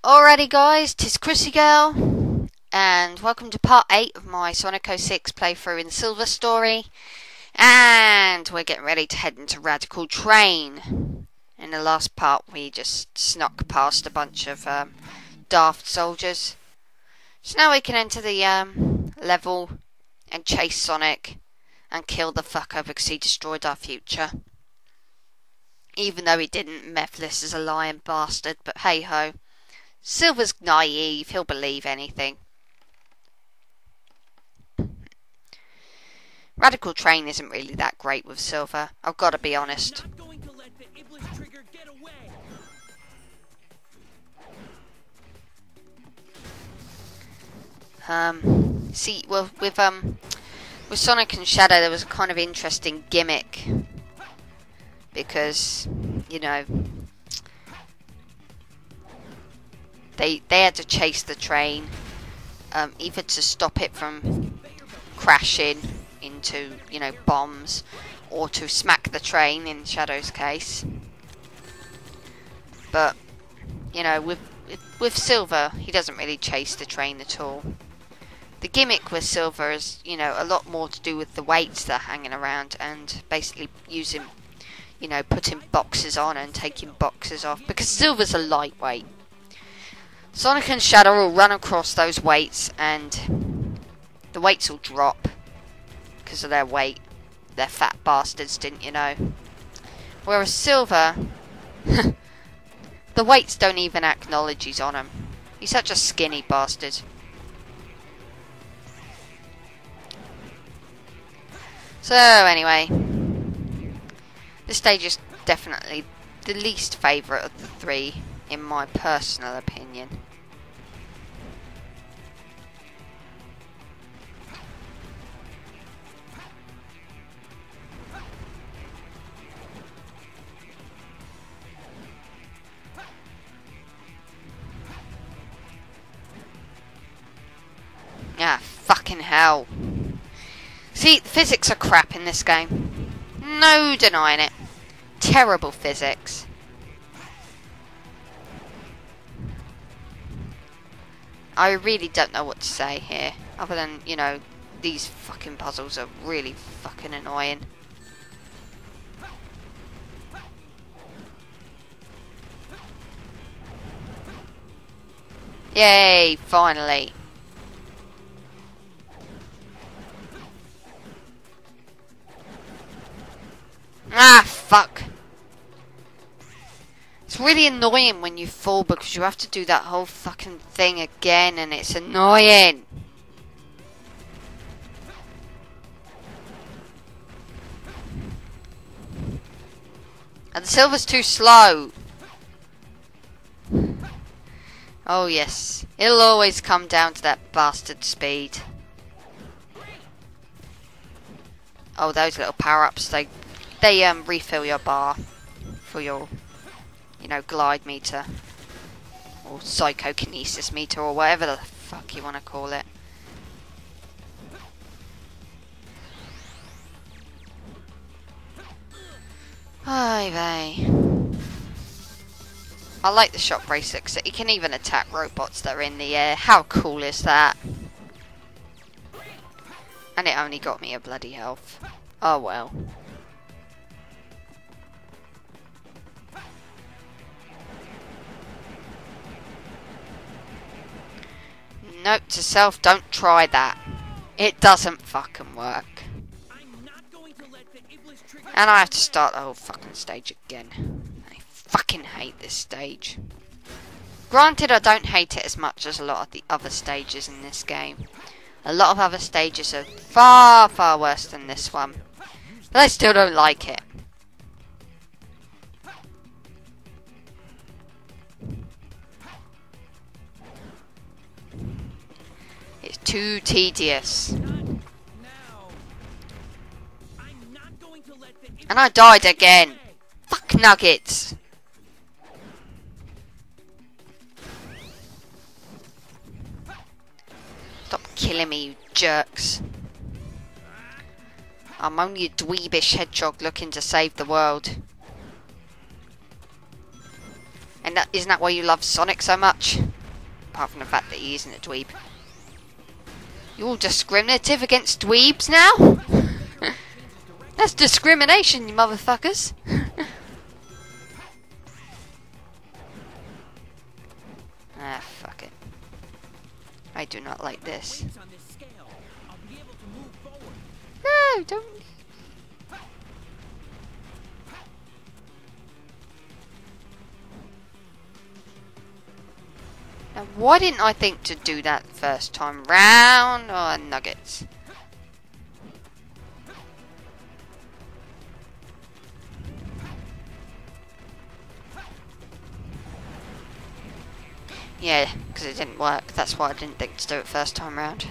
Alrighty guys, 'tis ChrissieGirl, and welcome to part 8 of my Sonic 06 playthrough in Silver Story. And we're getting ready to head into Radical Train. In the last part we just snuck past a bunch of daft soldiers. So now we can enter the level and chase Sonic and kill the fucker because he destroyed our future. Even though he didn't, Mephiles is a lying bastard, but hey ho. Silver's naive, he'll believe anything. Radical Train isn't really that great with Silver, I've got to be honest. See, well, with Sonic and Shadow there was a kind of interesting gimmick. Because, you know, They had to chase the train, either to stop it from crashing into, you know, bombs, or to smack the train in Shadow's case. But, you know, with Silver, he doesn't really chase the train at all. The gimmick with Silver is, you know, a lot more to do with the weights that are hanging around, and basically using, you know, putting boxes on and taking boxes off, because Silver's a lightweight. Sonic and Shadow will run across those weights and the weights will drop because of their weight. They're fat bastards, didn't you know? Whereas Silver, the weights don't even acknowledge he's on them. He's such a skinny bastard. So anyway, this stage is definitely the least favourite of the three, in my personal opinion. Ah, fucking hell. See, physics are crap in this game. No denying it. Terrible physics. I really don't know what to say here, other than, you know, these fucking puzzles are really fucking annoying. Yay, finally. Ah, fuck. It's really annoying when you fall because you have to do that whole fucking thing again, and it's annoying. And the Silver's too slow. Oh yes, it'll always come down to that bastard speed. Oh, those little power-ups, they refill your bar for your, you know, glide meter or psychokinesis meter or whatever the fuck you want to call it. Ay vey. I like the shock bracelet because it can even attack robots that are in the air. How cool is that? And it only got me a bloody health. Oh well. Note to self, don't try that. It doesn't fucking work. And I have to start the whole fucking stage again. I fucking hate this stage. Granted, I don't hate it as much as a lot of the other stages in this game. A lot of other stages are far, far worse than this one. But I still don't like it. It's too tedious. And I died again. Fuck nuggets. Stop killing me, you jerks. I'm only a dweebish hedgehog looking to save the world. And isn't that why you love Sonic so much? apart from the fact that he isn't a dweeb. You're all discriminative against dweebs now? That's discrimination, you motherfuckers. Ah, fuck it. I do not like this. No, don't. Now, why didn't I think to do that first time round? Oh, nuggets. Yeah, because it didn't work. That's why I didn't think to do it first time round.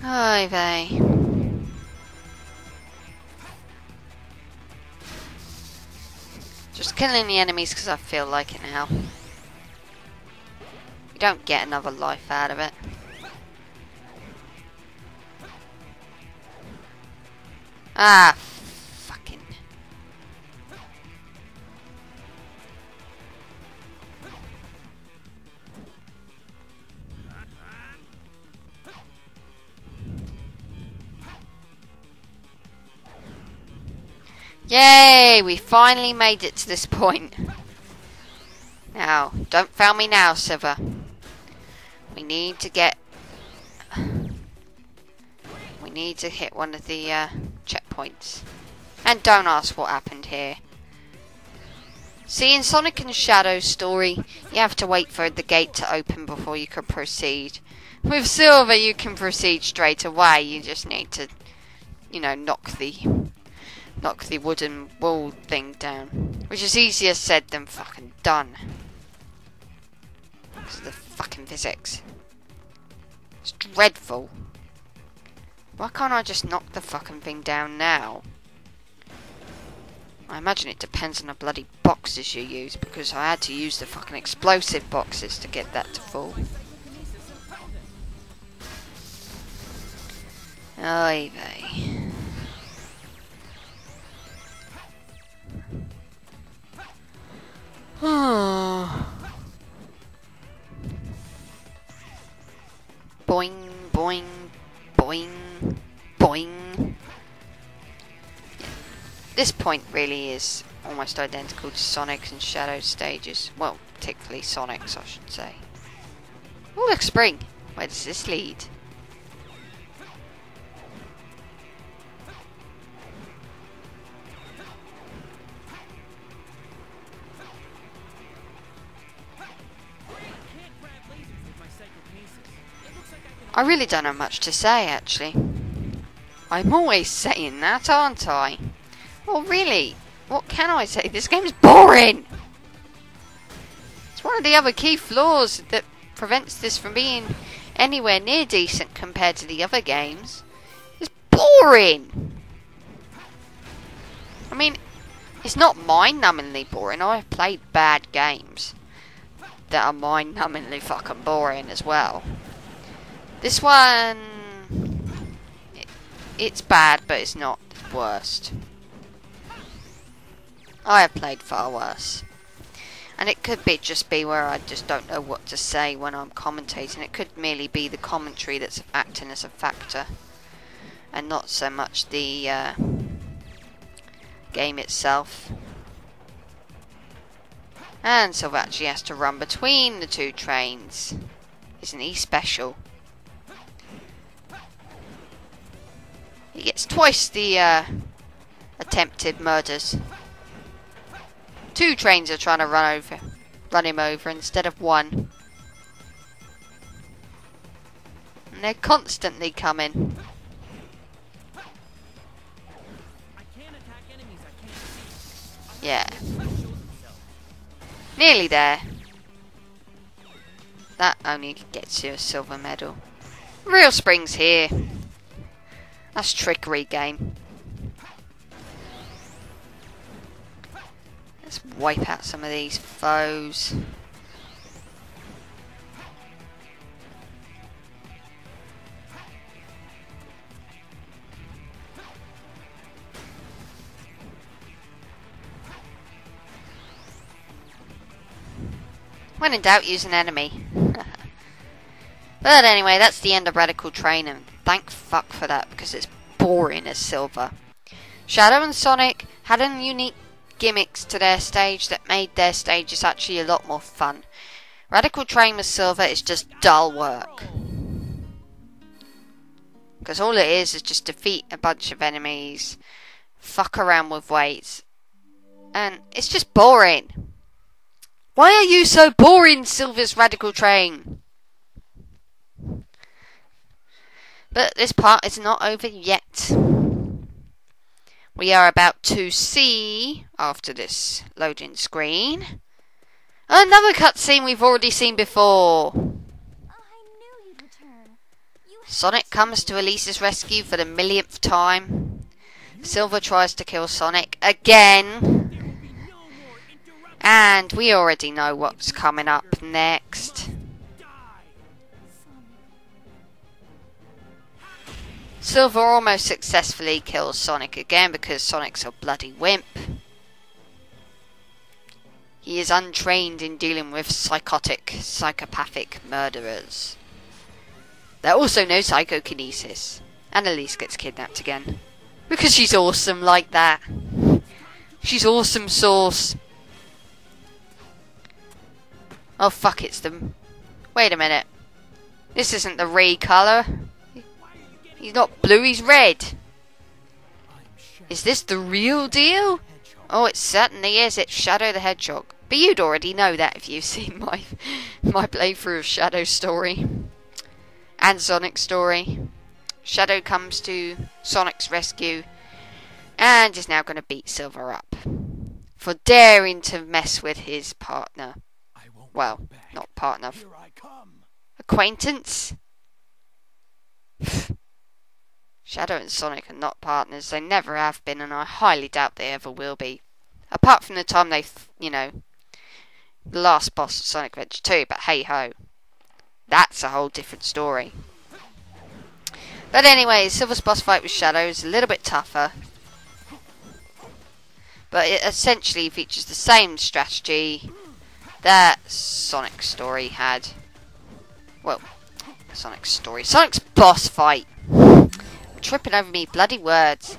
Oy vey. Just killing the enemies because I feel like it now. You don't get another life out of it. Ah, fucking. Yay! We finally made it to this point. Now, don't fail me now, Silver. We need to get... We need to hit one of the checkpoints. And don't ask what happened here. See, in Sonic and Shadow's story, you have to wait for the gate to open before you can proceed. With Silver, you can proceed straight away. You just need to, you know, knock the wooden wall thing down. Which is easier said than fucking done. Because of the fucking physics. It's dreadful. Why can't I just knock the fucking thing down now? I imagine it depends on the bloody boxes you use, because I had to use the fucking explosive boxes to get that to fall. Oy vey. Boing, boing, boing, boing. This point really is almost identical to Sonic's and Shadow's stages. Well, particularly Sonic's, I should say. Oh, look, spring. Where does this lead? I really don't have much to say, actually. I'm always saying that, aren't I? Well, really, what can I say? This game's boring! It's one of the other key flaws that prevents this from being anywhere near decent compared to the other games. It's boring! I mean, it's not mind-numbingly boring. I've played bad games that are mind-numbingly fucking boring as well. This one, it's bad, but it's not the worst. I have played far worse. And it could just be where I just don't know what to say when I'm commentating. It could merely be the commentary that's acting as a factor, and not so much the game itself. And Silver actually has to run between the two trains. Isn't he special? He gets twice the attempted murders. Two trains are trying to run him over instead of one. And they're constantly coming. Yeah. Nearly there. That only gets you a silver medal. Real Spring's here. That's trickery game. Let's wipe out some of these foes. When in doubt, use an enemy. But anyway, that's the end of Radical Train, and thank fuck for that, because it's boring as Silver. Shadow and Sonic had a unique gimmicks to their stage that made their stages actually a lot more fun. Radical Train with Silver is just dull work. Because all it is just defeat a bunch of enemies, fuck around with weights, and it's just boring. Why are you so boring, Silver's Radical Train? But this part is not over yet. We are about to see, after this loading screen, another cutscene we've already seen before. Sonic comes to Elise's rescue for the millionth time. Silver tries to kill Sonic again. And we already know what's coming up next. Silver almost successfully kills Sonic again because Sonic's a bloody wimp. He is untrained in dealing with psychopathic murderers. There are also no psychokinesis. And Elise gets kidnapped again. Because she's awesome like that. She's awesome sauce. Oh fuck, it's them. Wait a minute. This isn't the Ray colour. He's not blue, he's red. Is this the real deal? Oh, it certainly is. It's Shadow the Hedgehog. But you'd already know that if you've seen my playthrough of Shadow's story. And Sonic's story. Shadow comes to Sonic's rescue. And is now going to beat Silver up. For daring to mess with his partner. Well, not partner. Acquaintance? Shadow and Sonic are not partners. They never have been, and I highly doubt they ever will be. Apart from the time they, the last boss of Sonic Adventure 2, but hey ho. That's a whole different story. But anyway, Silver's boss fight with Shadow is a little bit tougher. But it essentially features the same strategy that Sonic's story had. Well, Sonic's boss fight. Tripping over me bloody words.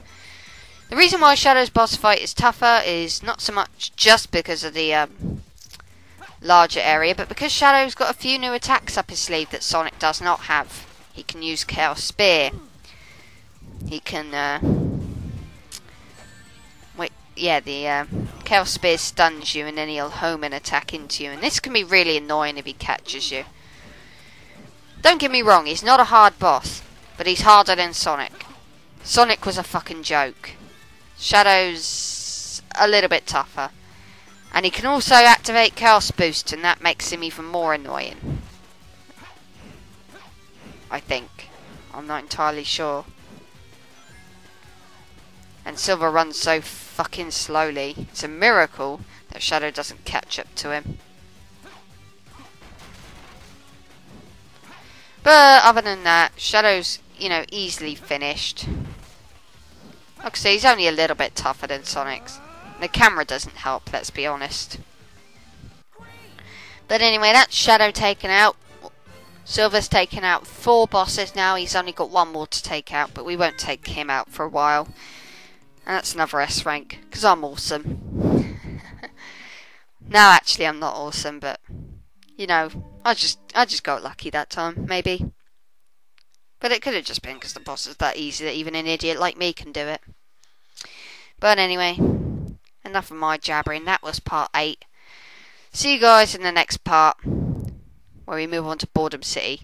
The reason why Shadow's boss fight is tougher is not so much just because of the larger area, but because Shadow's got a few new attacks up his sleeve that Sonic does not have. He can use Chaos Spear. He can the Chaos Spear stuns you and then he'll home an attack into you, and this can be really annoying if he catches you. Don't get me wrong, he's not a hard boss, but he's harder than Sonic. Sonic was a fucking joke. Shadow's a little bit tougher. And he can also activate Chaos Boost, and that makes him even more annoying. I think. I'm not entirely sure. And Silver runs so fucking slowly. It's a miracle that Shadow doesn't catch up to him. But other than that, Shadow's, easily finished. Like I say, he's only a little bit tougher than Sonic's. The camera doesn't help, let's be honest. But anyway, that's Shadow taken out. Silver's taken out 4 bosses now. He's only got 1 more to take out, but we won't take him out for a while. And that's another S rank, because I'm awesome. No, actually I'm not awesome, but I just got lucky that time, maybe. But it could have just been because the boss is that easy that even an idiot like me can do it. But anyway, enough of my jabbering. That was part 8. See you guys in the next part, where we move on to Boredom City.